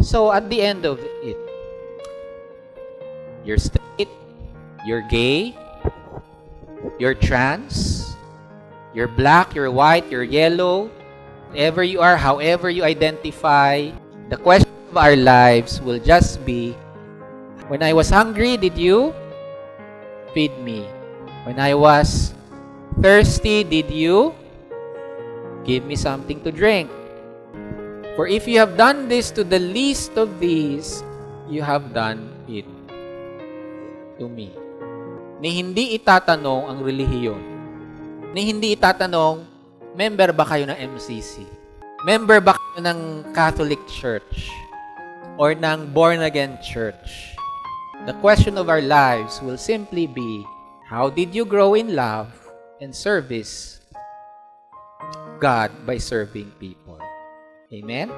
So at the end of it, you're straight, you're gay, you're trans, you're black, you're white, you're yellow, whatever you are, however you identify, the question of our lives will just be, when I was hungry, did you feed me? When I was thirsty, did you give me something to drink? For if you have done this to the least of these, you have done it to me. Ni hindi itatanong ang relihiyon. Ni hindi itatanong, member ba kayo ng MCC? Member ba kayo ng Catholic Church? Or ng born-again church? The question of our lives will simply be, how did you grow in love and service God by serving people? Amen?